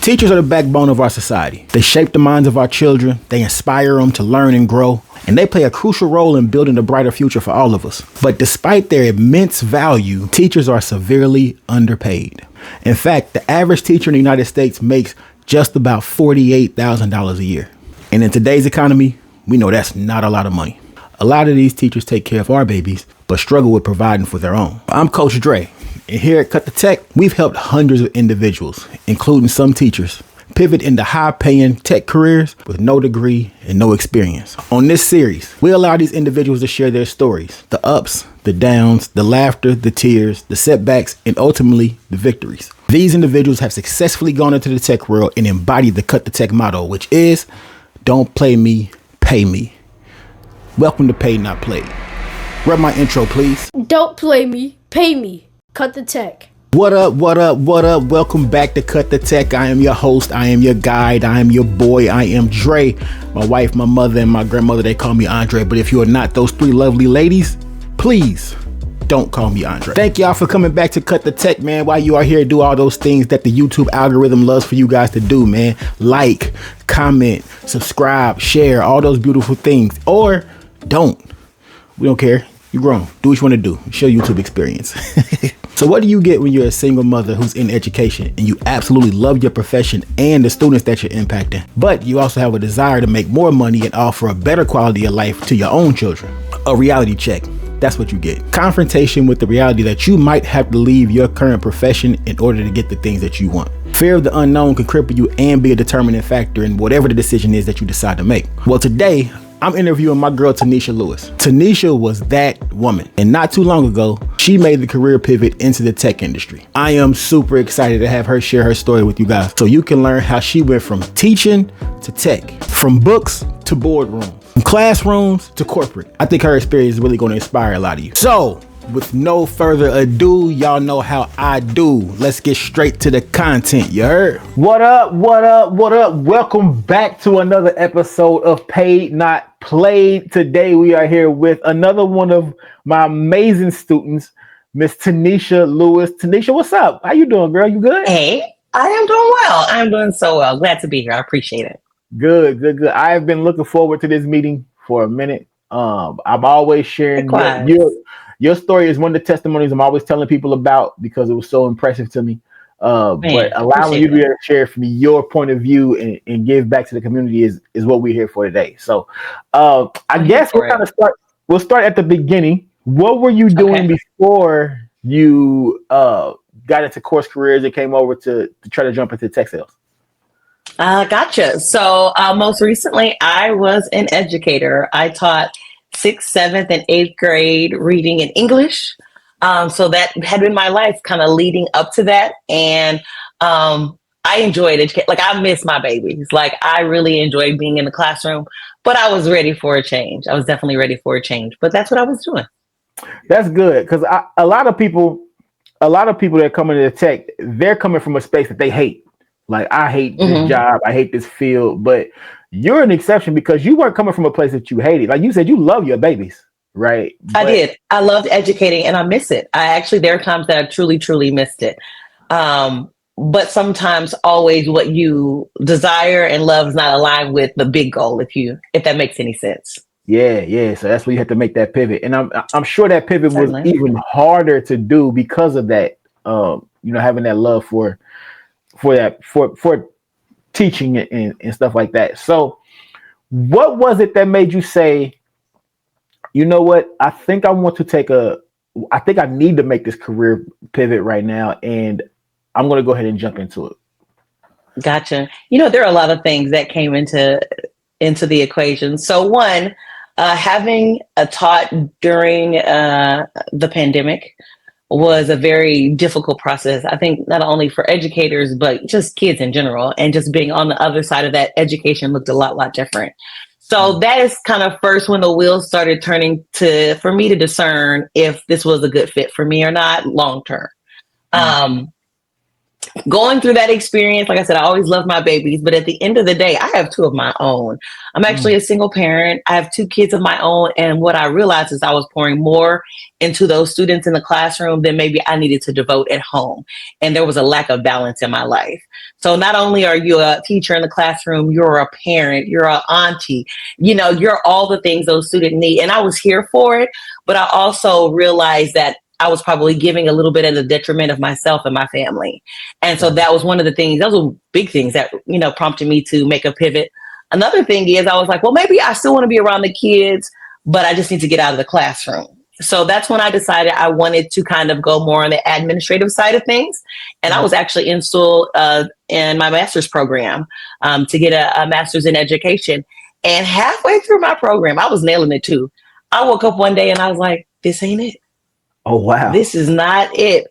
Teachers are the backbone of our society. They shape the minds of our children, they inspire them to learn and grow, and they play a crucial role in building a brighter future for all of us. But despite their immense value, teachers are severely underpaid. In fact, the average teacher in the United States makes just about $48,000 a year. And in today's economy, we know that's not a lot of money. A lot of these teachers take care of our babies, but struggle with providing for their own. I'm Coach Dre, and here at Cut the Tech, we've helped hundreds of individuals, including some teachers, pivot into high-paying tech careers with no degree and no experience. On this series, we allow these individuals to share their stories, the ups, the downs, the laughter, the tears, the setbacks, and ultimately the victories. These individuals have successfully gone into the tech world and embodied the Cut the Tech motto, which is, don't play me, pay me. Welcome to Paid Not Played. Rub my intro, please. Don't play me, pay me. Cut the Tech. What up, what up, what up? Welcome back to Cut the Tech. I am your host. I am your guide. I am your boy. I am Dre. My wife, my mother, and my grandmother, they call me Andre. But if you are not those three lovely ladies, please don't call me Andre. Thank y'all for coming back to Cut the Tech, man. While you are here, do all those things that the YouTube algorithm loves for you guys to do, man. Like, comment, subscribe, share, all those beautiful things. Or don't. We don't care. You're grown. Do what you want to do. Show YouTube experience. So what do you get when you're a single mother who's in education and you absolutely love your profession and the students that you're impacting, but you also have a desire to make more money and offer a better quality of life to your own children? A reality check. That's what you get. Confrontation with the reality that you might have to leave your current profession in order to get the things that you want. Fear of the unknown can cripple you and be a determining factor in whatever the decision is that you decide to make. Well, today, I'm interviewing my girl, Tanisha Lewis. Tanisha was that woman. And not too long ago, she made the career pivot into the tech industry. I am super excited to have her share her story with you guys so you can learn how she went from teaching to tech, from books to boardrooms, from classrooms to corporate. I think her experience is really going to inspire a lot of you. So, with no further ado, y'all know how I do. Let's get straight to the content, you heard? What up, what up, what up? Welcome back to another episode of Paid Not Played. Today we are here with another one of my amazing students, Miss Tanisha Lewis. Tanisha, what's up? How you doing, girl? You good? Hey, I am doing well. I'm doing so well. Glad to be here. I appreciate it. Good, good, good. I have been looking forward to this meeting for a minute. I'm always sharing your story is one of the testimonies I'm always telling people about because it was so impressive to me. But allowing you to be able to share from your point of view and give back to the community is what we're here for today. So I guess we'll start at the beginning. What were you doing before you got into CourseCareers and came over to try to jump into tech sales? Gotcha. So most recently, I was an educator. I taught 6th, 7th, and 8th grade reading and English. So that had been my life kind of leading up to that. And I enjoyed education. Like, I miss my babies. Like, I really enjoyed being in the classroom, but I was ready for a change. I was definitely ready for a change, but that's what I was doing. That's good. Because a lot of people that come into the tech, they're coming from a space that they hate. Like, I hate this job. I hate this field. But you're an exception because you weren't coming from a place that you hated. Like you said, you love your babies, right? I did. I loved educating and I miss it. There are times that I truly, truly missed it. But sometimes always what you desire and love is not aligned with the big goal, if that makes any sense. Yeah. So that's where you have to make that pivot. And I'm sure that pivot was even harder to do because of that, having that love for teaching and stuff like that. So what was it that made you say, you know what, I think I need to make this career pivot right now, and I'm going to go ahead and jump into it? Gotcha. There are a lot of things that came into the equation. So one, having taught during the pandemic was a very difficult process. I think not only for educators, but just kids in general, and just being on the other side of that, education looked a lot different. So that is kind of first when the wheels started turning for me to discern if this was a good fit for me or not long term. going through that experience, like I said, I always love my babies, but at the end of the day, I have two of my own. I'm actually a single parent. I have two kids of my own. And what I realized is I was pouring more into those students in the classroom than maybe I needed to devote at home. And there was a lack of balance in my life. So not only are you a teacher in the classroom, you're a parent, you're an auntie, you're all the things those students need. And I was here for it, but I also realized that I was probably giving a little bit at the detriment of myself and my family. And so that was one of the things, those were big things that, prompted me to make a pivot. Another thing is I was like, well, maybe I still want to be around the kids, but I just need to get out of the classroom. So that's when I decided I wanted to kind of go more on the administrative side of things. And I was actually in school in my master's program to get a master's in education. And halfway through my program, I was nailing it too. I woke up one day and I was like, this ain't it. Oh, wow. This is not it.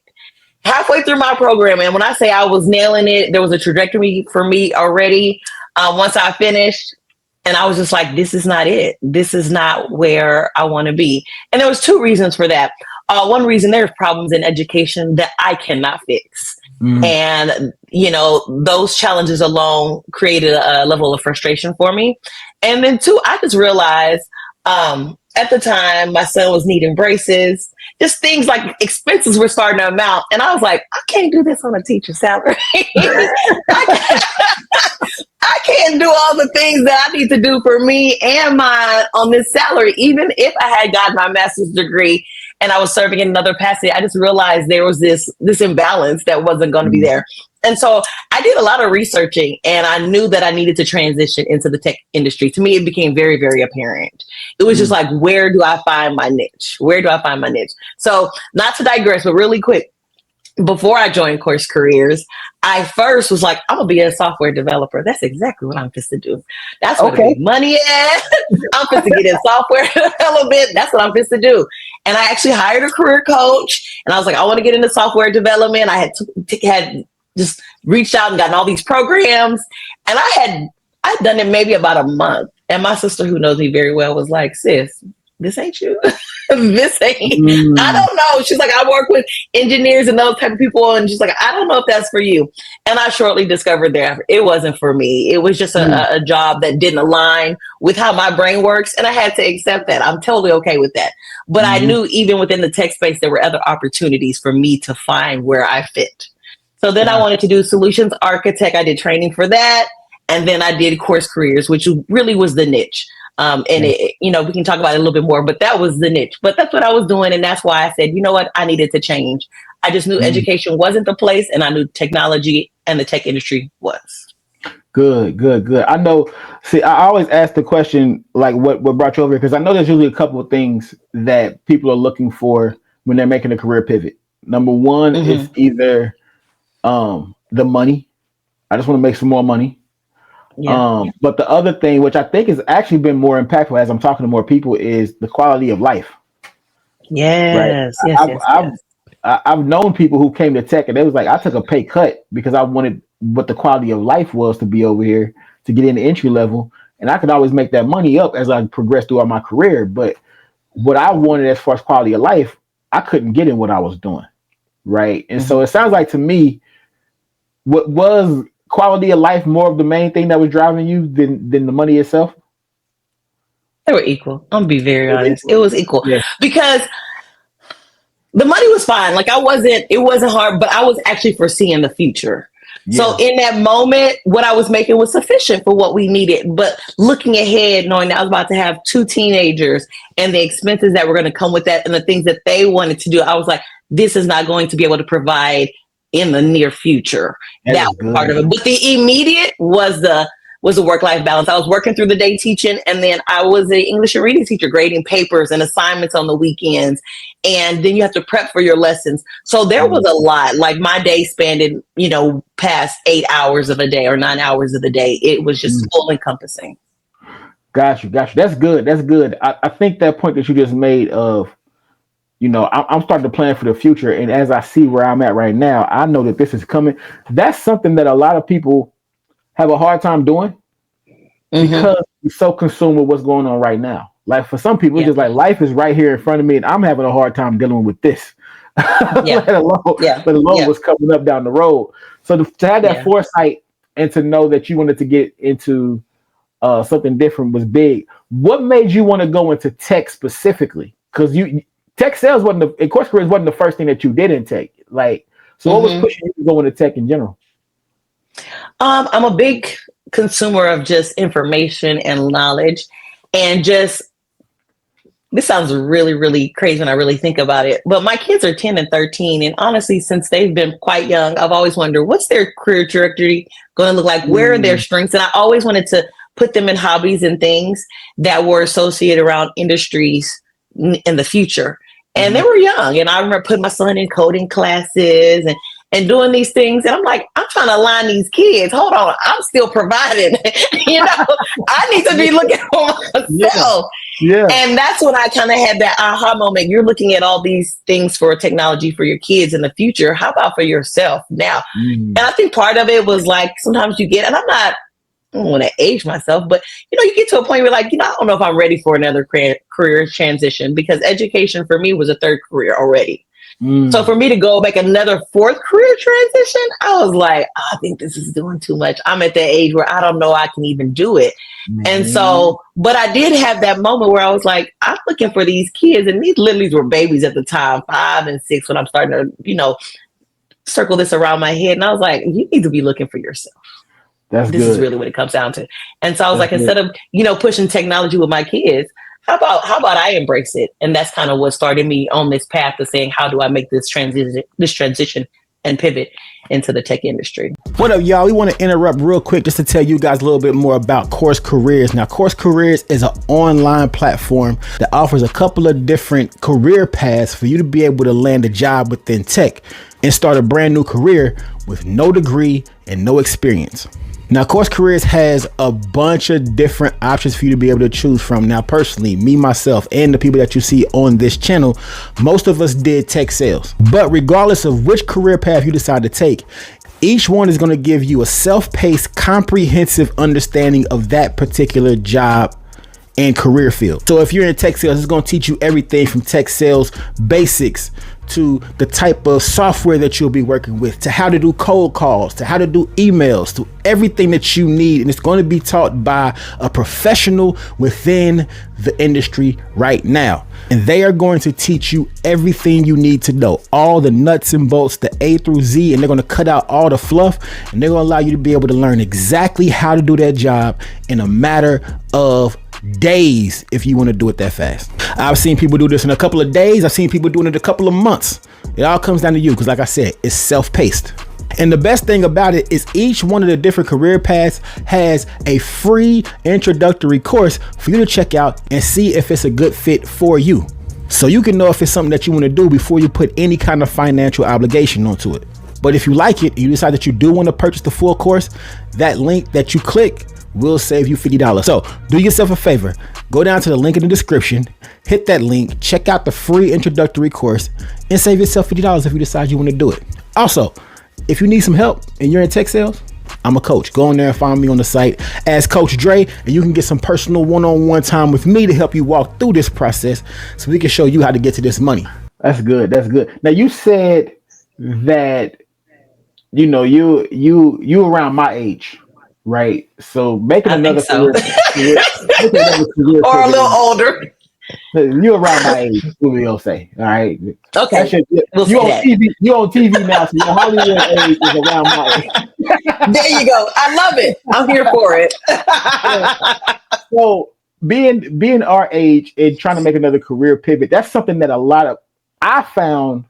Halfway through my program, and when I say I was nailing it, there was a trajectory for me already once I finished. And I was just like, this is not it. This is not where I want to be. And there was two reasons for that. One reason, there's problems in education that I cannot fix. And, those challenges alone created a level of frustration for me. And then two, I just realized at the time my son was needing braces. Just things like expenses were starting to amount. And I was like, I can't do this on a teacher's salary. I can't do all the things that I need to do for me and mine on this salary. Even if I had gotten my master's degree and I was serving in another capacity, I just realized there was this imbalance that wasn't going to be there. And so I did a lot of researching, and I knew that I needed to transition into the tech industry. To me, it became very, very apparent. It was just like, where do I find my niche? Where do I find my niche? So not to digress, but really quick, before I joined CourseCareers, I first was like, I'm going to be a software developer. That's exactly what I'm supposed to do. That's where the big money is. I'm supposed to get in software development. That's what I'm supposed to do. And I actually hired a career coach, and I was like, I want to get into software development. I had just reached out and gotten all these programs, and I'd done it maybe about a month. And my sister, who knows me very well, was like, sis, this ain't you. This ain't, I don't know. She's like, I work with engineers and those type of people. And she's like, I don't know if that's for you. And I shortly discovered that it wasn't for me. It was just a job that didn't align with how my brain works. And I had to accept that. I'm totally okay with that. But I knew even within the tech space, there were other opportunities for me to find where I fit. So then I wanted to do solutions architect. I did training for that. And then I did CourseCareers, which really was the niche. And we can talk about it a little bit more, but that was the niche. But that's what I was doing. And that's why I said, you know what? I needed to change. I just knew education wasn't the place, and I knew technology and the tech industry was. Good. I know. See, I always ask the question, like, what brought you over here? Because I know there's usually a couple of things that people are looking for when they're making a career pivot. Number one is either the money. I just want to make some more money. But the other thing, which I think has actually been more impactful as I'm talking to more people, is the quality of life. Yes, right? yes. I've known people who came to tech and they was like, I took a pay cut because I wanted what the quality of life was to be over here to get in the entry level. And I could always make that money up as I progressed throughout my career. But what I wanted as far as quality of life, I couldn't get in what I was doing. Right. And so it sounds like to me, what was quality of life more of the main thing that was driving you than the money itself? They were equal. I'm gonna be very honest. It was equal because the money was fine. Like it wasn't hard, but I was actually foreseeing the future. Yeah. So in that moment, what I was making was sufficient for what we needed. But looking ahead, knowing that I was about to have two teenagers and the expenses that were going to come with that and the things that they wanted to do, I was like, this is not going to be able to provide in the near future. That was part of it. But the immediate was the work-life balance. I was working through the day teaching, and then I was an English and reading teacher, grading papers and assignments on the weekends. And then you have to prep for your lessons. So there was a lot. Like my day spanned, past 8 hours of a day or 9 hours of the day. It was just full encompassing. Got you. That's good. I think that point that you just made of, I'm starting to plan for the future. And as I see where I'm at right now, I know that this is coming. That's something that a lot of people have a hard time doing because you're so consumed with what's going on right now. Like for some people, it's just like life is right here in front of me and I'm having a hard time dealing with this. let alone what's coming up down the road. So to have that Yeah. foresight and to know that you wanted to get into something different was big. What made you want to go into tech specifically? Because you tech sales wasn't the CourseCareers wasn't the first thing that you did in tech. Like, so what was pushing you to go into tech in general? I'm a big consumer of just information and knowledge, and just this sounds really, really crazy when I really think about it. But my kids are 10 and 13. And honestly, since they've been quite young, I've always wondered what's their career trajectory going to look like? Where are their strengths? And I always wanted to put them in hobbies and things that were associated around industries in the future. And they were young. And I remember putting my son in coding classes and doing these things. And I'm like, I'm trying to align these kids. Hold on, I'm still providing. I need to be looking for myself. Yeah. And that's when I kind of had that aha moment. You're looking at all these things for technology for your kids in the future. How about for yourself now? And I think part of it was like, sometimes you get, and I don't want to age myself, but you get to a point where like, I don't know if I'm ready for another career transition, because education for me was a third career already. So for me to go make another fourth career transition, I was like, I think this is doing too much. I'm at that age where I don't know I can even do it. And so, but I did have that moment where I was like, I'm looking for these kids, and these literally were babies at the time, 5 and 6, when I'm starting to, circle this around my head. And I was like, you need to be looking for yourself. This is really what it comes down to. And so I was instead of, pushing technology with my kids, how about I embrace it? And that's kind of what started me on this path of saying, how do I make this transition and pivot into the tech industry? What up, y'all? We want to interrupt real quick just to tell you guys a little bit more about CourseCareers. Now, CourseCareers is an online platform that offers a couple of different career paths for you to be able to land a job within tech and start a brand new career with no degree and no experience. Now, CourseCareers has a bunch of different options for you to be able to choose from. Now, personally, me, myself, and the people that you see on this channel, most of us did tech sales. But regardless of which career path you decide to take, each one is going to give you a self-paced, comprehensive understanding of that particular job and career field. So if you're in tech sales, it's going to teach you everything from tech sales basics to the type of software that you'll be working with, to how to do cold calls, to how to do emails, to everything that you need. And it's going to be taught by a professional within the industry right now. And they are going to teach you everything you need to know, all the nuts and bolts, the A through Z, and they're going to cut out all the fluff, and they're going to allow you to be able to learn exactly how to do that job in a matter of days if you want to do it that fast. I've seen people do this in a couple of days. I've seen people doing it a couple of months. It all comes down to you, because like I said, it's self-paced. And the best thing about it is each one of the different career paths has a free introductory course for you to check out and see if it's a good fit for you. So you can know if it's something that you want to do before you put any kind of financial obligation onto it. But if you like it, you decide that you do want to purchase the full course, that link that you click will save you $50. So do yourself a favor, go down to the link in the description, hit that link, check out the free introductory course, and save yourself $50 if you decide you want to do it. Also, if you need some help and you're in tech sales, I'm a coach. Go on there and find me on the site as Coach Dre, and you can get some personal one-on-one time with me to help you walk through this process so we can show you how to get to this money. That's good. That's good. Now, you said that, you around my age, right? So making another career, or a little older. You're around my age, we'll say. All right. Okay. You're on TV now, so your Hollywood age is around my age. There you go. I love it. I'm here for it. So being our age and trying to make another career pivot, that's something that I found.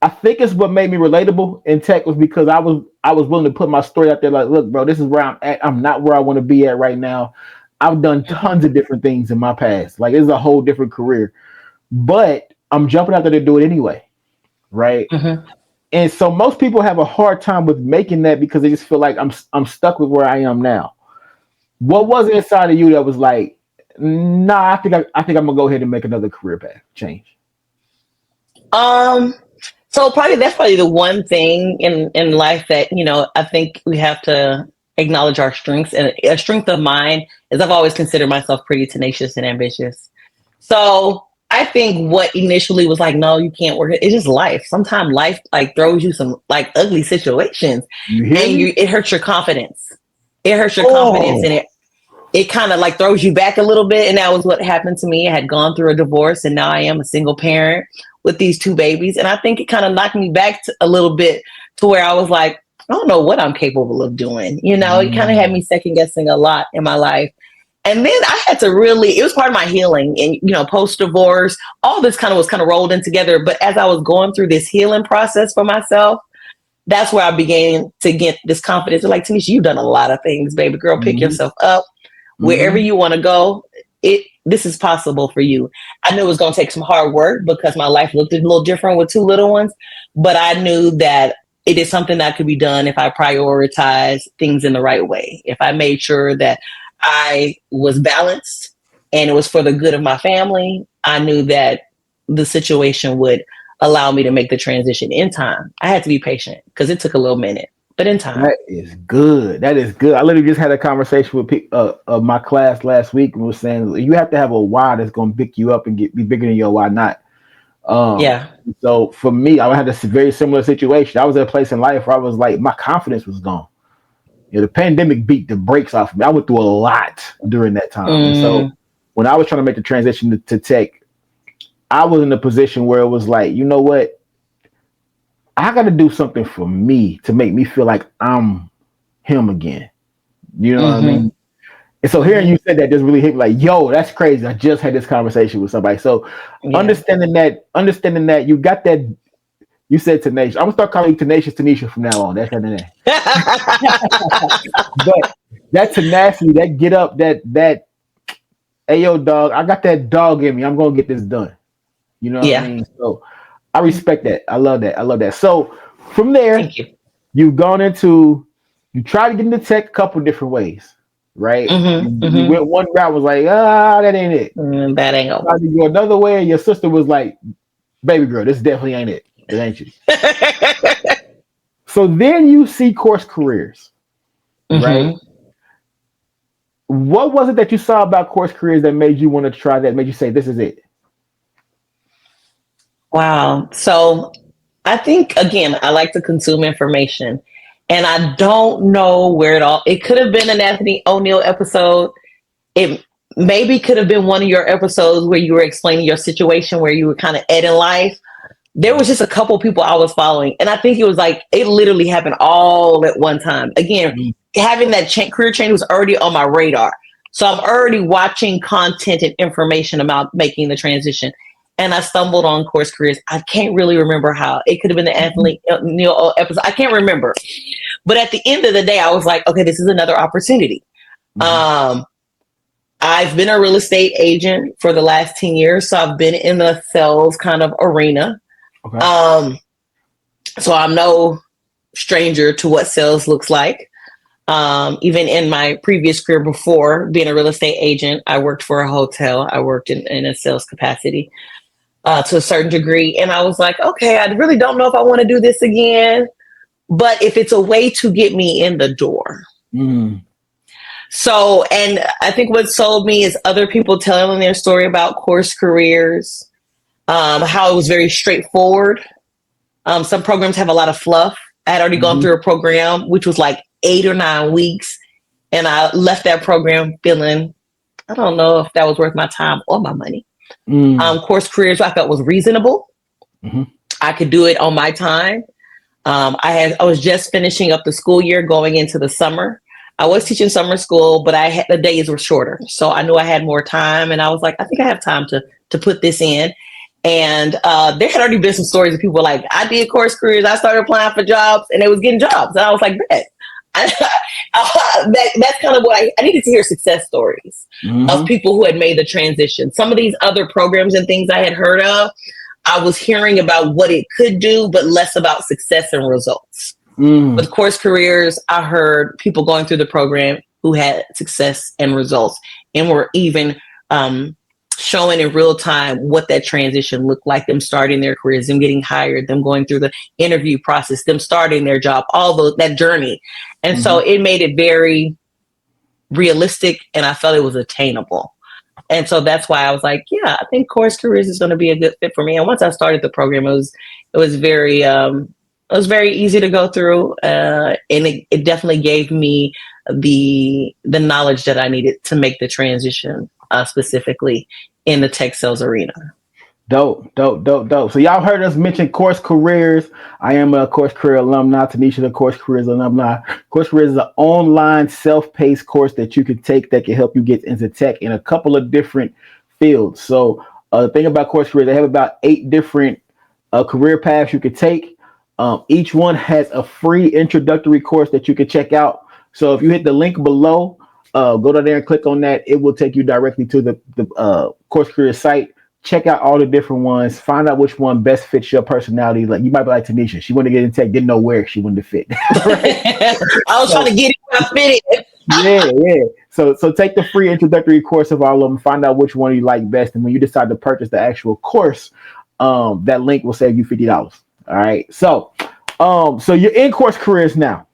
I think it's what made me relatable in tech was because I was willing to put my story out there. Like, look, bro, this is where I'm at. I'm not where I want to be at right now. I've done tons of different things in my past. Like, it's a whole different career, but I'm jumping out there to do it anyway. Right. Mm-hmm. And so most people have a hard time with making that because they just feel like I'm stuck with where I am now. What was it inside of you that was like, nah, I think I'm gonna go ahead and make another career path change? So that's probably the one thing in life that, I think we have to acknowledge our strengths. And a strength of mine is I've always considered myself pretty tenacious and ambitious. So I think what initially was like, no, you can't work. It's just life. Sometimes life like throws you some like ugly situations, You hear and me? it hurts your confidence. It hurts your confidence, Oh. and it kind of like throws you back a little bit. And that was what happened to me. I had gone through a divorce, and now I am a single parent with these two babies. And I think it kind of knocked me back a little bit to where I was like, I don't know what I'm capable of doing. You know, it kind of had me second guessing a lot in my life. And then I had to really, it was part of my healing and, you know, post divorce, all this kind of was kind of rolled in together. But as I was going through this healing process for myself, that's where I began to get this confidence. Like, Tanisha, you've done a lot of things, baby girl. Pick yourself up wherever you want to go. This is possible for you. I knew it was going to take some hard work because my life looked a little different with two little ones, but I knew that it is something that could be done if I prioritize things in the right way. If I made sure that I was balanced and it was for the good of my family, I knew that the situation would allow me to make the transition in time. I had to be patient because it took a little minute, but in time. That is good. That is good. I literally just had a conversation with my class last week and was saying you have to have a why that's going to pick you up and be bigger than your why not. Yeah. So for me, I had a very similar situation. I was at a place in life where I was like, my confidence was gone. You know, the pandemic beat the brakes off of me. I went through a lot during that time. And so when I was trying to make the transition to tech, I was in a position where it was like, you know what? I got to do something for me to make me feel like I'm him again. You know what I mean? And so hearing you said that just really hit me like, yo, that's crazy. I just had this conversation with somebody. So understanding that you got that. You said Tenacious. I'm gonna start calling you Tenacious Tanisha from now on. That's her name. But that tenacity, that get up, that hey yo dog, I got that dog in me. I'm gonna get this done. You know what I mean? So I respect that. I love that. So from there, you've gone into, you tried to get into tech a couple different ways, right? You went one route, was like, that ain't it. That ain't it. Tried to go another way, and your sister was like, baby girl, this definitely ain't it. It ain't you. So then you see CourseCareers, right? What was it that you saw about CourseCareers that made you want to try that, made you say, this is it? Wow. So I think, again, I like to consume information, and I don't know where it could have been an Anthony O'Neill episode. It maybe could have been one of your episodes where you were explaining your situation, where you were kind of in life. There was just a couple people I was following, and I think it was like it literally happened all at one time. Again, having that career change was already on my radar, so I'm already watching content and information about making the transition. And I stumbled on CourseCareers. I can't really remember how. It could have been the Anthony Neal episode. I can't remember, but at the end of the day, I was like, okay, this is another opportunity. I've been a real estate agent for the last 10 years, so I've been in the sales kind of arena. Okay. So I'm no stranger to what sales looks like. Even in my previous career before being a real estate agent, I worked for a hotel. I worked in a sales capacity to a certain degree. And I was like, okay, I really don't know if I want to do this again, but if it's a way to get me in the door. So, and I think what sold me is other people telling their story about CourseCareers. How it was very straightforward. Some programs have a lot of fluff. I had already gone through a program, which was like 8 or 9 weeks. And I left that program feeling, I don't know if that was worth my time or my money. CourseCareers I felt was reasonable. I could do it on my time. I was just finishing up the school year going into the summer. I was teaching summer school, but the days were shorter. So I knew I had more time. And I was like, I think I have time to put this in. And there had already been some stories of people like, I did CourseCareers, I started applying for jobs, and they was getting jobs. And I was like, bet. That's kind of what I needed to hear success stories of people who had made the transition. Some of these other programs and things I had heard of, I was hearing about what it could do, but less about success and results. With CourseCareers, I heard people going through the program who had success and results and were even showing in real time what that transition looked like, them starting their careers, them getting hired, them going through the interview process, them starting their job, that journey. And so it made it very realistic, and I felt it was attainable. And so that's why I was like, yeah, I think CourseCareers is going to be a good fit for me. And once I started the program, it was very easy to go through, and it definitely gave me the knowledge that I needed to make the transition, specifically in the tech sales arena. Dope, dope, dope, dope. So y'all heard us mention CourseCareers. I am a CourseCareer alumni. Tanisha, the CourseCareers alumni. CourseCareers is an online self-paced course that you can take that can help you get into tech in a couple of different fields. So the thing about CourseCareers, they have about 8 different career paths you could take. Each one has a free introductory course that you can check out. So if you hit the link below, go down there and click on that. It will take you directly to the CourseCareers site. Check out all the different ones. Find out which one best fits your personality. Like you might be like Tanisha. She wanted to get in tech, didn't know where she wanted to fit. I was trying to get it where I fit it. Yeah. So take the free introductory course of all of them. Find out which one you like best, and when you decide to purchase the actual course, that link will save you $50. All right. So you're in CourseCareers now.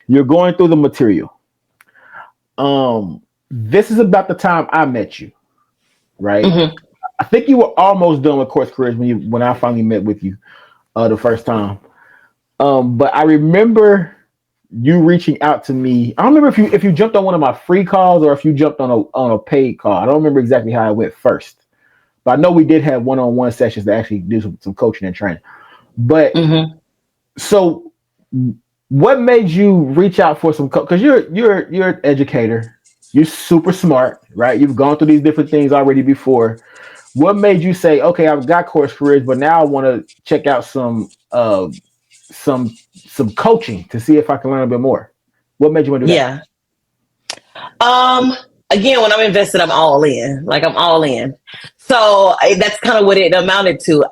You're going through the material. This is about the time I met you, right? Mm-hmm. I think you were almost done with CourseCareers when I finally met with you the first time. But I remember you reaching out to me. I don't remember if you jumped on one of my free calls or if you jumped on a paid call. I don't remember exactly how it went first. But I know we did have one-on-one sessions to actually do some coaching and training. But So what made you reach out for some because you're an educator. You're super smart, right? You've gone through these different things already before. What made you say, okay, I've got CourseCareers, but now I want to check out some coaching to see if I can learn a bit more? What made you want to do that? Yeah. Again, when I'm invested, I'm all in. Like I'm all in. So that's kind of what it amounted to.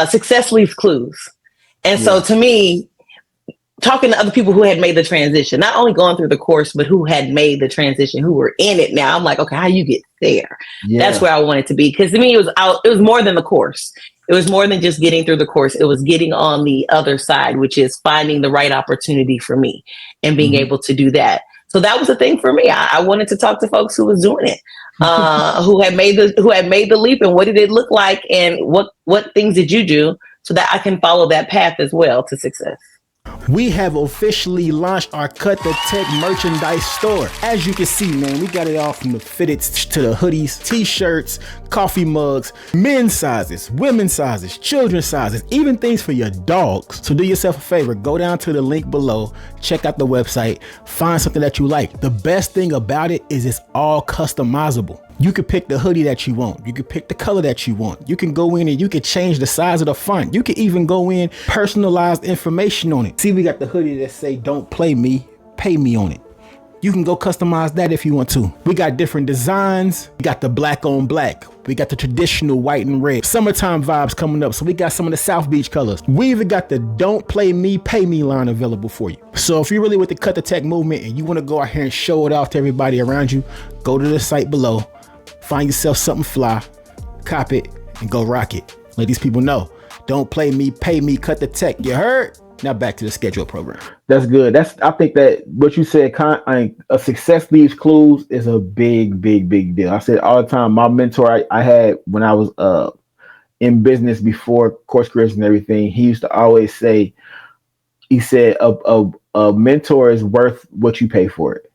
Success leaves clues. And so to me, talking to other people who had made the transition, not only going through the course, but who had made the transition, who were in it now, I'm like, okay, how you get there? Yeah. That's where I wanted to be. Because to me, it was more than the course. It was more than just getting through the course. It was getting on the other side, which is finding the right opportunity for me and being able to do that. So that was the thing for me. I wanted to talk to folks who was doing it, who had made the leap, and what did it look like, and what things did you do so that I can follow that path as well to success. We have officially launched our Cut the Tech merchandise store. As you can see, man, we got it all from the fitteds to the hoodies, t-shirts, coffee mugs, men's sizes, women's sizes, children's sizes, even things for your dogs. So do yourself a favor, go down to the link below, check out the website, find something that you like. The best thing about it is it's all customizable. You can pick the hoodie that you want. You can pick the color that you want. You can go in and you can change the size of the font. You can even go in, personalized information on it. See, we got the hoodie that say, "Don't play me, pay me" on it. You can go customize that if you want to. We got different designs. We got the black on black. We got the traditional white and red. Summertime vibes coming up, so we got some of the South Beach colors. We even got the "Don't play me, pay me" line available for you. So if you're really with the Cut the Tech movement and you want to go out here and show it off to everybody around you, go to the site below. Find yourself something fly, cop it, and go rock it. Let these people know. Don't play me, pay me, Cut the Tech. You heard? Now back to the schedule program. That's good. I think that what you said, a success leaves clues is a big, big, big deal. I said all the time, my mentor I had when I was in business before CourseCareers and everything, he used to always say, he said, a mentor is worth what you pay for it.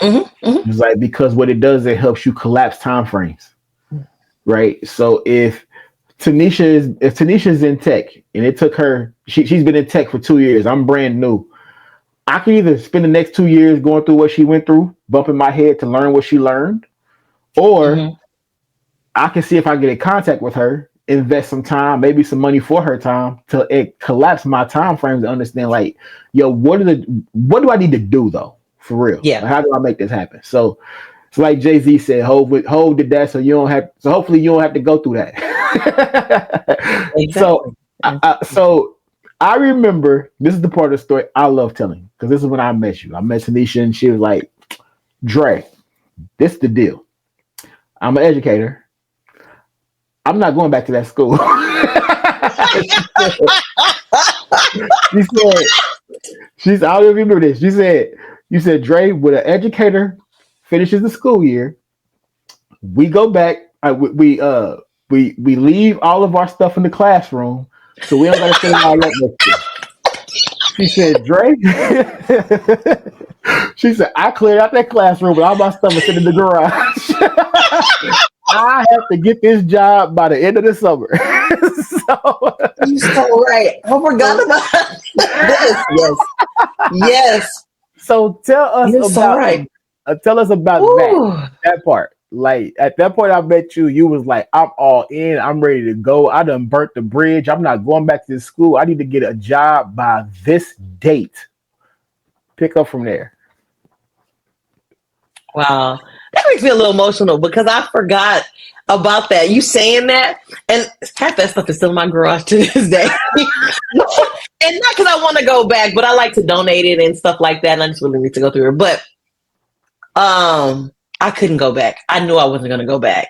It's like, because what it does, it helps you collapse time frames, right? So if Tanisha's in tech and it took her, she's been in tech for 2 years, I'm brand new, I can either spend the next 2 years going through what she went through, bumping my head to learn what she learned, or I can see if I get in contact with her, invest some time, maybe some money for her time, till it collapse my time frames to understand, like, yo, what do I need to do though? For real. Yeah. Like, how do I make this happen? So it's like Jay-Z said, Hov did that, so hopefully you don't have to go through that. Exactly. So I remember, this is the part of the story I love telling, because this is when I met you. I met Tanisha and she was like, "Dre, this is the deal. I'm an educator. I'm not going back to that school." She said, I don't remember this. You said, "Dre, when an educator finishes the school year, We go back. We leave all of our stuff in the classroom, so we don't got to set it all up next year. She said, Dre. She said, I cleared out that classroom, but all my stuff is sitting in the garage. I have to get this job by the end of the summer. So, You're so right. I forgot about this. Yes. Yes. so You're so right. tell us about Ooh. that part. Like at that point, I bet you was like, I'm all in. I'm ready to go. I done burnt the bridge. I'm not going back to this school. I need to get a job by this date. Pick up from there. Wow. That makes me a little emotional because I forgot about that. You saying that, and half that stuff is still in my garage to this day. And not because I want to go back, but I like to donate it and stuff like that. And I just really need to go through it. But I couldn't go back. I knew I wasn't going to go back.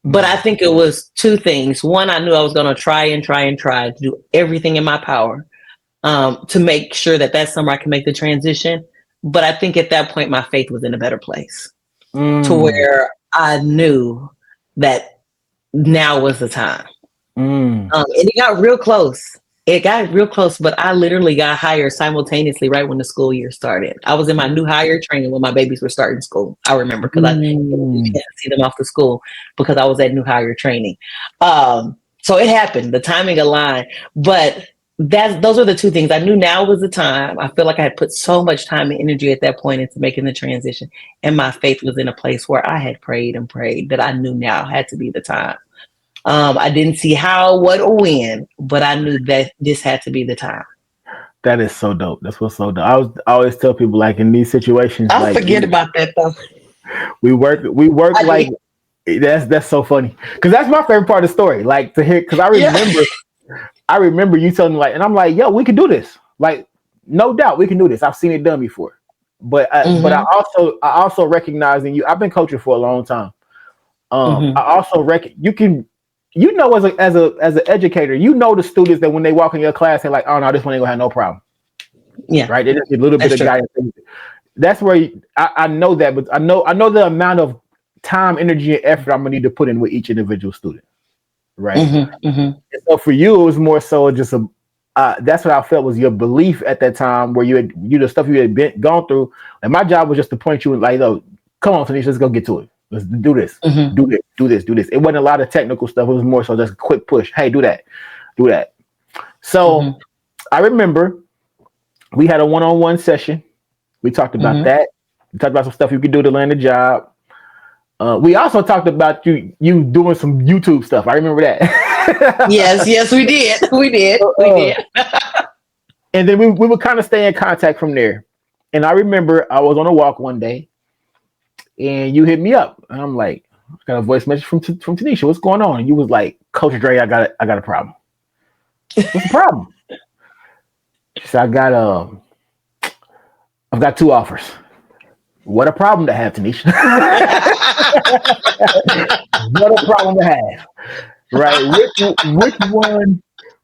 But I think it was two things. One, I knew I was going to try to do everything in my power to make sure that summer I can make the transition. But I think at that point, my faith was in a better place to where I knew that now was the time. And it got real close. But I literally got hired simultaneously right when the school year started. I was in my new hire training when my babies were starting school. I remember because I didn't see them off to school because I was at new hire training. So it happened. The timing aligned. But those are the two things. I knew now was the time. I feel like I had put so much time and energy at that point into making the transition. And my faith was in a place where I had prayed and prayed that I knew now had to be the time. I didn't see how, what, or when, but I knew that this had to be the time. That is so dope. That's what's so dope. I always tell people like in these situations, I'll forget about that though. We work like that's so funny because that's my favorite part of the story. Like to hear because I remember you telling me like, and I'm like, yo, we can do this. Like, no doubt we can do this. I've seen it done before. But I also recognize in you. I've been coaching for a long time. I also as an educator, you know the students that when they walk in your class, they're like, oh no, this one ain't gonna have no problem. Yeah. Right. They just need a little bit of guidance. That's where I know that, but I know the amount of time, energy, and effort I'm gonna need to put in with each individual student. Right. So for you, it was more so just that's what I felt was your belief at that time where you the stuff you had gone through. And my job was just to point you like, oh, come on, Tanisha, let's go get to it. Let's do this. Do this. It wasn't a lot of technical stuff. It was more so just a quick push. Hey, do that. So I remember we had a one-on-one session. We talked about that. We talked about some stuff you could do to land a job. We also talked about you doing some YouTube stuff. I remember that. yes, we did. We did. And then we would kind of stay in contact from there. And I remember I was on a walk one day and you hit me up. And I'm like, I got a voice message from Tanisha. What's going on? And you was like, Coach Dre, I got a problem. What's the problem? She said, I've got 2 offers. What a problem to have, Tanisha. What a problem to have. Right?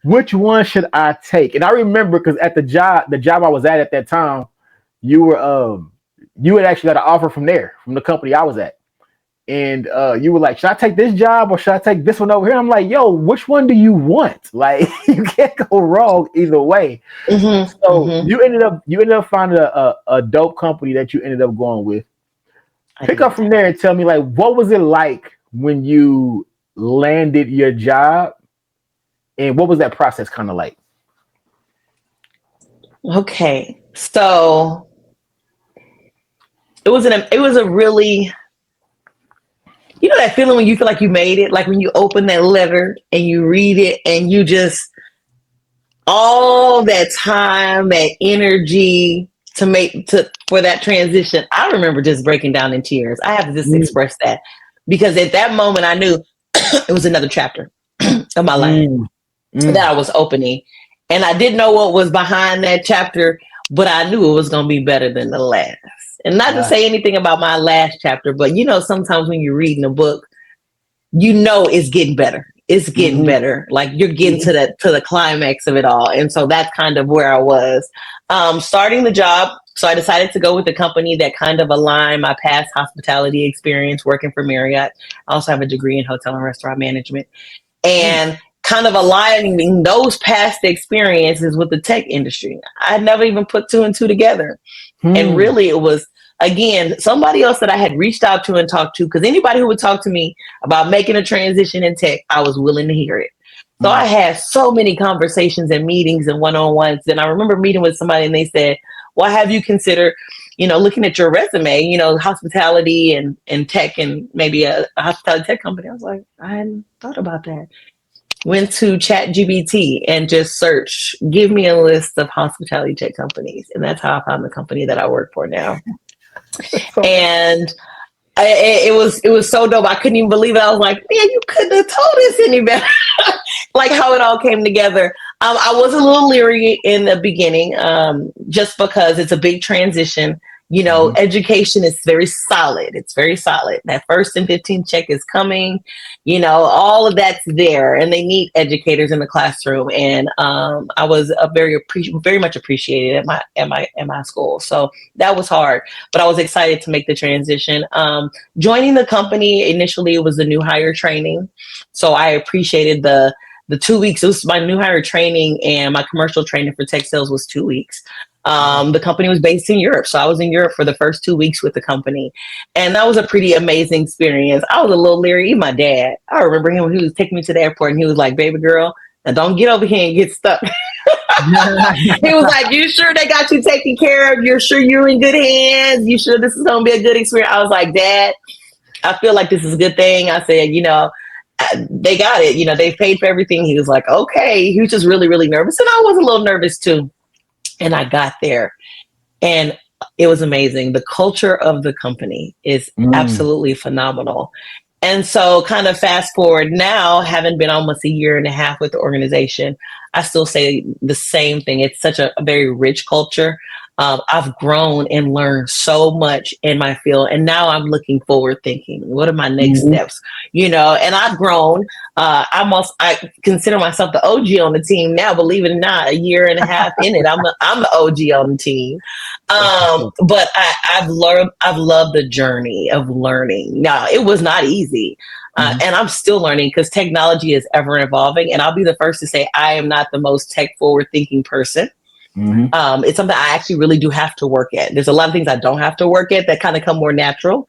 Which one should I take? And I remember because at the job I was at that time, you had actually got an offer from the company I was at. And you were like, should I take this job or should I take this one over here? I'm like, yo, which one do you want? Like, you can't go wrong either way. You ended up finding a dope company that you ended up going with. Pick up from there and tell me, like, what was it like when you landed your job? And what was that process kind of like? Okay. So it was a really, you know that feeling when you feel like you made it, like when you open that letter and you read it and you just, all that time, that energy for that transition. I remember just breaking down in tears. I have to just express that because at that moment I knew it was another chapter of my life that I was opening. And I didn't know what was behind that chapter, but I knew it was going to be better than the last. And not to say anything about my last chapter, but you know, sometimes when you're reading a book, you know it's getting better. it's getting better. Like you're getting to the climax of it all. And so that's kind of where I was. Starting the job. So I decided to go with a company that kind of aligned my past hospitality experience working for Marriott. I also have a degree in hotel and restaurant management. And kind of aligning those past experiences with the tech industry. I had never even put two and two together. And really it was, again, somebody else that I had reached out to and talked to, because anybody who would talk to me about making a transition in tech, I was willing to hear it. So I had so many conversations and meetings and one-on-ones. And I remember meeting with somebody and they said, well, have you considered, looking at your resume, hospitality and tech and maybe a hospitality tech company? I was like, I hadn't thought about that. Went to ChatGPT and just searched, give me a list of hospitality tech companies. And that's how I found the company that I work for now. And it was so dope. I couldn't even believe it. I was like, man, you couldn't have told us any better. Like how it all came together. I was a little leery in the beginning, just because it's a big transition. Education is very solid. It's very solid. That first and 15 check is coming. All of that's there, and they need educators in the classroom. And I was very much appreciated at my school. So that was hard, but I was excited to make the transition. Joining the company initially, it was the new hire training, so I appreciated the 2 weeks. It was my new hire training, and my commercial training for tech sales was 2 weeks. The company was based in Europe. So I was in Europe for the first 2 weeks with the company. And that was a pretty amazing experience. I was a little leery. My dad, I remember him when he was taking me to the airport and he was like, baby girl, now don't get over here and get stuck. He was like, you sure they got you taken care of? You're sure you're in good hands? You sure this is going to be a good experience? I was like, Dad, I feel like this is a good thing. I said, they got it. They paid for everything. He was like, okay. He was just really, really nervous. And I was a little nervous too. And I got there and it was amazing. The culture of the company is absolutely phenomenal. And so kind of fast forward now, having been almost a year and a half with the organization, I still say the same thing. It's such a very rich culture. I've grown and learned so much in my field. And now I'm looking forward thinking, what are my next steps? And I've grown. I consider myself the OG on the team now, believe it or not, a year and a half in it. I'm the OG on the team. But I've loved the journey of learning. Now, it was not easy. And I'm still learning because technology is ever evolving. And I'll be the first to say I am not the most tech forward thinking person. It's something I actually really do have to work at. There's a lot of things I don't have to work at that kind of come more natural.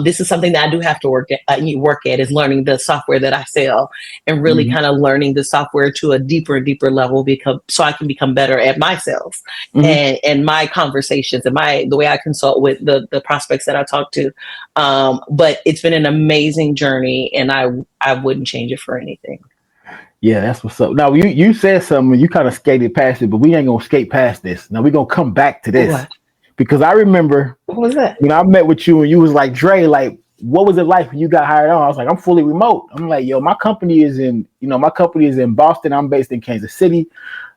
This is something that I do have to work at is learning the software that I sell and really kind of learning the software to a deeper and deeper level so I can become better at my sales and my conversations and the way I consult with the prospects that I talk to. But it's been an amazing journey and I wouldn't change it for anything. Yeah, that's what's up. Now, you said something, you kind of skated past it, but we ain't going to skate past this. Now, we're going to come back to this. What? Because I remember what was that? I met with you and you was like, Dre, like, what was it like when you got hired on? I was like, I'm fully remote. I'm like, yo, my company is in Boston. I'm based in Kansas City.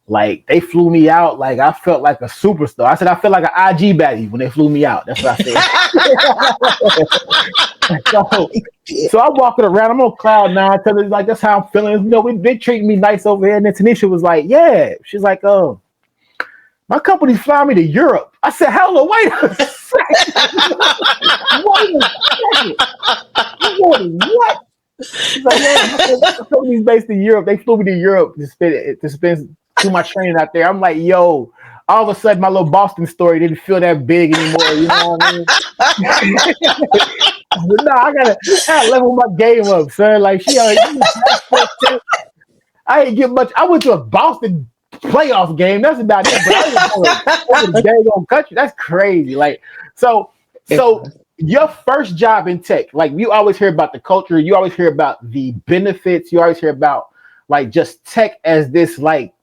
Like, they flew me out. Like, I felt like a superstar. I said, I felt like an IG baddie when they flew me out. That's what I said. So I'm walking around. I'm on cloud nine. Telling like that's how I'm feeling. They treating me nice over here. And then Tanisha was like, "Yeah." She's like, my company's flying me to Europe." I said, "Hello, wait a second. What?" She's like, "Yeah, my company's based in Europe. They flew me to Europe to spend do my training out there." I'm like, "Yo." All of a sudden, my little Boston story didn't feel that big anymore. You know what I mean? But no, I gotta level my game up, son. Like I didn't get much. I went to a Boston playoff game. That's about it. But I was over the daggone country. That's crazy. Like so your first job in tech, like you always hear about the culture. You always hear about the benefits. You always hear about like just tech as this like.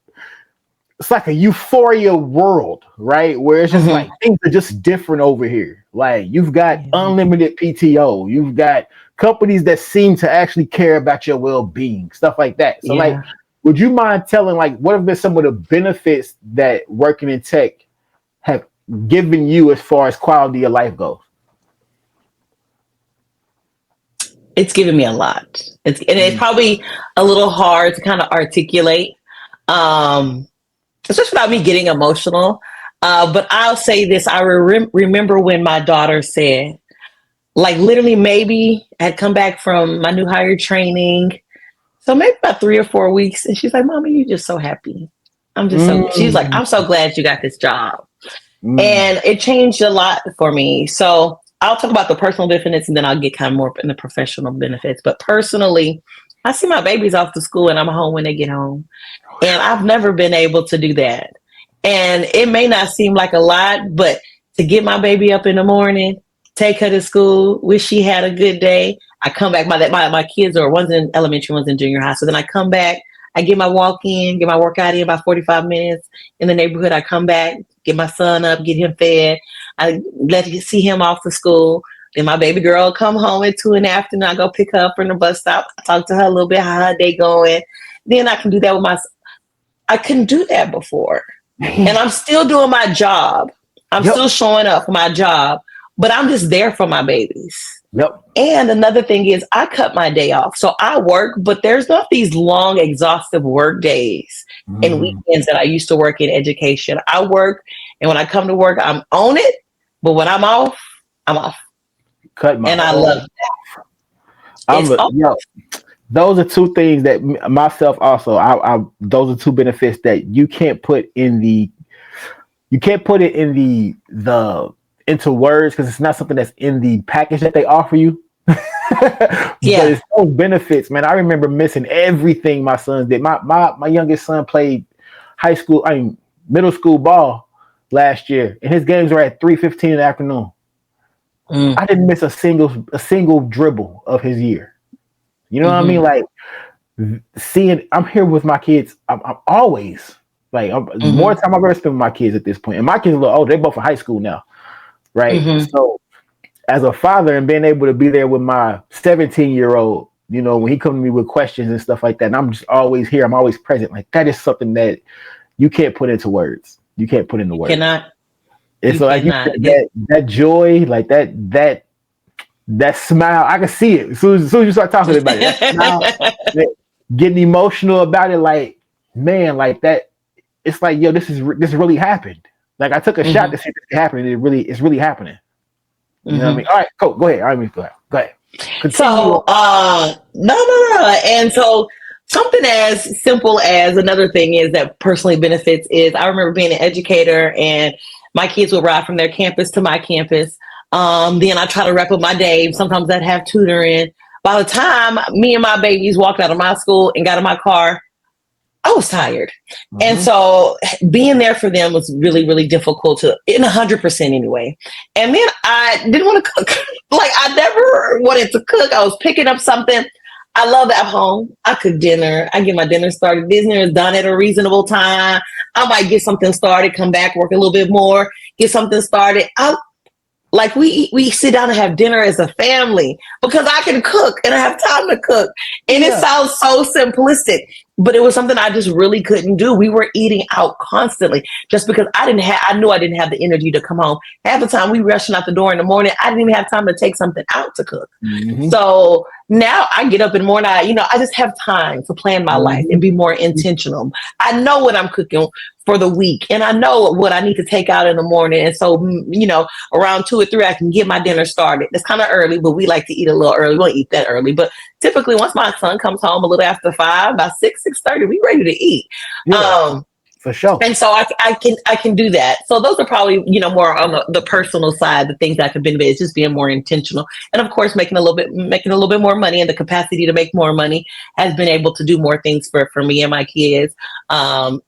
It's like a euphoria world, right? Where it's just like things are just different over here. Like you've got unlimited PTO, you've got companies that seem to actually care about your well-being, stuff like that. So like, would you mind telling like what have been some of the benefits that working in tech have given you as far as quality of life goes? It's given me a lot. It's probably a little hard to kind of articulate, especially without me getting emotional. But I'll say this: I remember when my daughter said, like, literally, maybe I had come back from my new hire training, so maybe about 3 or 4 weeks, and she's like, "Mommy, you're just so happy." She's like, "I'm so glad you got this job," and it changed a lot for me. So I'll talk about the personal benefits and then I'll get kind of more in the professional benefits. But personally, I see my babies off to school and I'm home when they get home. And I've never been able to do that. And it may not seem like a lot, but to get my baby up in the morning, take her to school, wish she had a good day. I come back, my kids are, one's in elementary, one's in junior high. So then I come back, I get my walk in, get my workout in about 45 minutes in the neighborhood. I come back, get my son up, get him fed. I see him off to school. Then my baby girl come home at 2 in the afternoon. I go pick her up from the bus stop. I talk to her a little bit, how her day going. Then I can do that I couldn't do that before. And I'm still doing my job. I'm still showing up for my job, but I'm just there for my babies. Yep. And another thing is I cut my day off. So I work, but there's not these long, exhaustive work days and weekends that I used to work in education. I work, and when I come to work, I'm on it. But when I'm off, I'm off. I love that. Those are two things that myself also, those are two benefits that you can't put into words, because it's not something that's in the package that they offer you. But it's those benefits, man. I remember missing everything my sons did. My youngest son played middle school ball last year, and his games were at 3:15 in the afternoon. I didn't miss a single dribble of his year. You know what I mean? Like, I'm here with my kids. I'm always like, more time I've ever spent with my kids at this point. And my kids are they're both in high school now, right? So as a father and being able to be there with my 17-year-old, you know, when he comes to me with questions and stuff like that, and I'm just always here, I'm always present. Like, that is something that you can't put into words. You can't put into words. Cannot. It's like that joy, like that smile. I can see it as soon as you start talking about it. That smile, getting emotional about it, like, man, like that. It's like, yo, this really happened. Like, I took a shot to see this happen, and it's really happening. You know what I mean? All right, cool. Go ahead. Go ahead. Continue. So, no. And so, something as simple as another thing is that personally benefits is, I remember being an educator and my kids would ride from their campus to my campus. Then I try to wrap up my day. Sometimes I'd have tutoring. By the time me and my babies walked out of my school and got in my car, I was tired. And so being there for them was really, really difficult in 100% anyway. And then I didn't want to cook. Like, I never wanted to cook. I was picking up something. I love at home. I cook dinner. I get my dinner started. Dinner is done at a reasonable time. I might get something started, come back, work a little bit more, get something started. Like, we sit down and have dinner as a family because I can cook and I have time to cook. And it sounds so simplistic, but it was something I just really couldn't do. We were eating out constantly just because I knew I didn't have the energy to come home. Half the time we rushing out the door in the morning. I didn't even have time to take something out to cook. So now I get up in the morning, I just have time to plan my life and be more intentional. I know what I'm cooking for the week, and I know what I need to take out in the morning. And so, around 2 or 3, I can get my dinner started. It's kind of early, but we like to eat a little early. We won't eat that early, but typically once my son comes home a little after 5, about 6:30, we ready to eat. For sure. And so I can do that. So those are probably, more on the personal side, the things that could benefit is just being more intentional. And of course, making a little bit more money, and the capacity to make more money has been able to do more things for me and my kids, and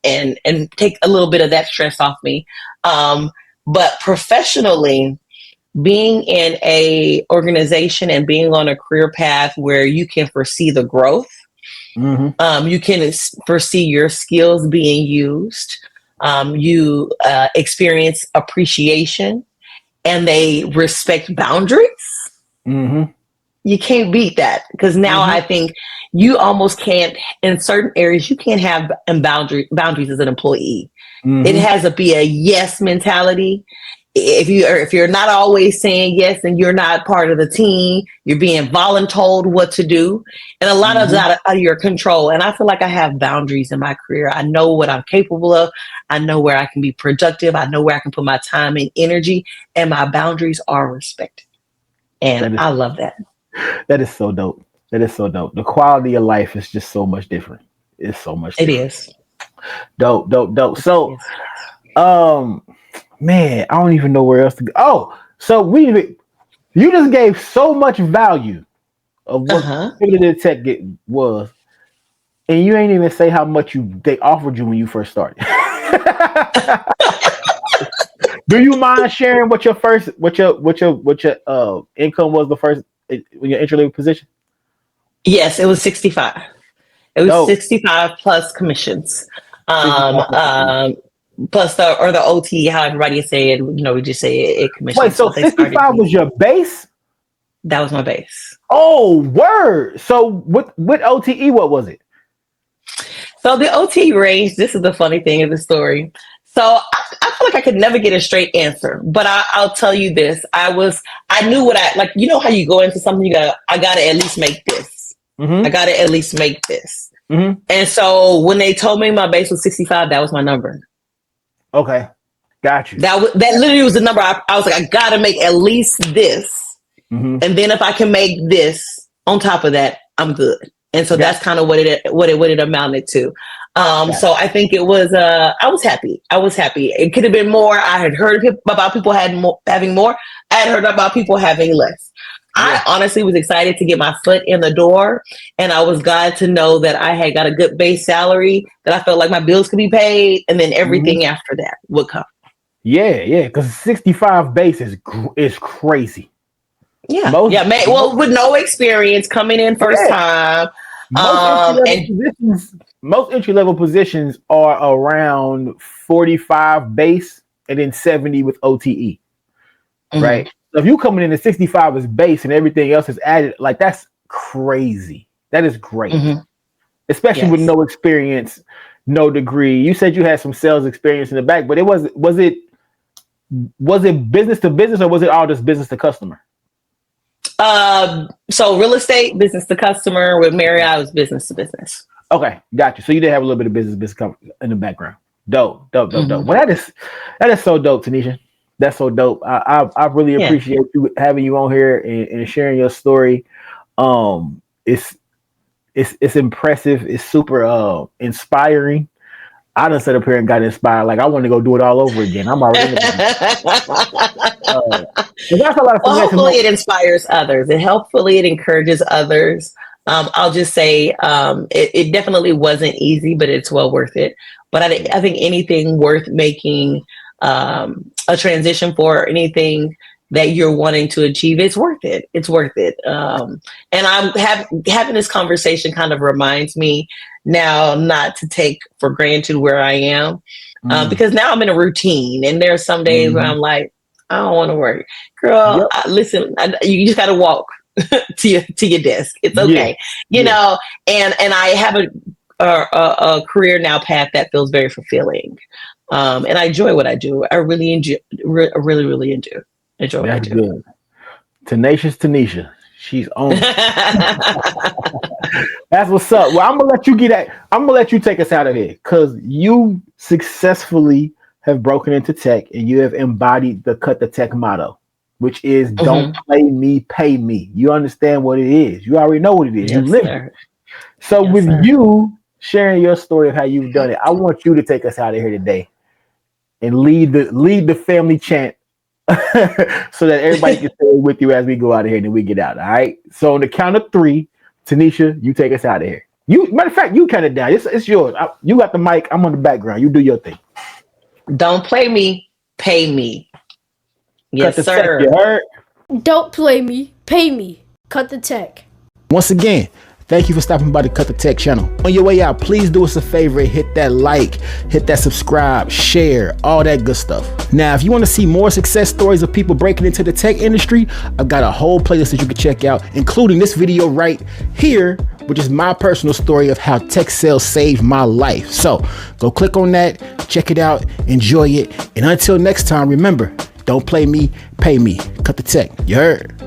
take a little bit of that stress off me. But professionally, being in a organization and being on a career path where you can foresee the growth, you can foresee your skills being used. You experience appreciation, and they respect boundaries. You can't beat that, because now I think you almost can't, in certain areas, you can't have boundaries as an employee. It has to be a yes mentality. if you're not always saying yes and you're not part of the team, you're being voluntold what to do, and a lot of that out of your control. And I feel like I have boundaries in my career. I know what I'm capable of. I know where I can be productive. I know where I can put my time and energy, and my boundaries are respected. And I love that. That is so dope. That is so dope. The quality of life is just so much different. It's so much different. It is. Dope. So, man, I don't even know where else to go. Oh, so you just gave so much value of what the tech was, and you ain't even say how much they offered you when you first started. Do you mind sharing what your income was the first when your entry level position? Yes, it was 65. It was 65 plus commissions. Plus the OT, how everybody say it, we just say it commission. Wait, so 65 was your base? That was my base. Oh, word. So with OTE, what was it? So the OT range, this is the funny thing of the story. So I feel like I could never get a straight answer, but I'll tell you this. I knew what how you go into something, I got to at least make this. I got to at least make this. And so when they told me my base was 65, that was my number. Okay. Got you. That literally was the number. I was like, I got to make at least this. And then if I can make this on top of that, I'm good. And so that's kind of what it amounted to. So I think it was, I was happy. It could have been more. I had heard about people having more. I had heard about people having less. I honestly was excited to get my foot in the door, and I was glad to know that I had got a good base salary, that I felt like my bills could be paid, and then everything after that would come. Yeah, because 65 base is crazy. Yeah, with no experience coming in first time. Most entry level positions are around 45 base and then 70 with OTE, right? So if you coming in at 65 as base and everything else is added, like that's crazy. That is great, especially with no experience, no degree. You said you had some sales experience in the back, but was it business to business or was it all just business to customer? So real estate, business to customer. With Marriott, it was business to business. Okay, got you. So you did have a little bit of business in the background. Dope. Well, that is so dope, Tanisha. That's so dope. I really appreciate you having you on here and sharing your story. It's impressive. It's super inspiring. I done sat up here and got inspired. Like I want to go do it all over again. I'm already. That's a lot of hopefully it inspires others, and hopefully it encourages others. I'll just say it definitely wasn't easy, but it's well worth it. But I think anything worth making a transition for, anything that you're wanting to achieve, it's worth it. It's worth it. And I'm having this conversation kind of reminds me now not to take for granted where I am, because now I'm in a routine, and there are some days where I'm like, I don't want to work, girl. Listen, you just got to walk to your desk. It's okay, you know. And I have a career now path that feels very fulfilling, and I enjoy what I do. I really enjoy, really enjoy what I do. Good. Tenacious Tanisha, she's on. That's what's up. Well, I'm gonna let you take us out of here because you successfully have broken into tech and you have embodied the Cut the Tech motto, which is don't play me, pay me. You understand what it is. You already know what it is. Yes, you live it. So with you sharing your story of how you've done it, I want you to take us out of here today and lead the family chant so that everybody can stay with you as we go out of here and then we get out. All right. So on the count of 3, Tanisha, you take us out of here. Matter of fact, you count it down. It's yours. You got the mic. I'm on the background. You do your thing. Don't play me, pay me. Yes, sir. Tech, you heard? Don't play me, pay me. Cut the Tech. Once again, thank you for stopping by the Cut the Tech channel. On your way out, please do us a favor, hit that like, hit that subscribe, share, all that good stuff. Now, if you want to see more success stories of people breaking into the tech industry, I've got a whole playlist that you can check out, including this video right here, which is my personal story of how tech sales saved my life. So go click on that, check it out, enjoy it. And until next time, remember, Don't play me, pay me. Cut the tech. You heard?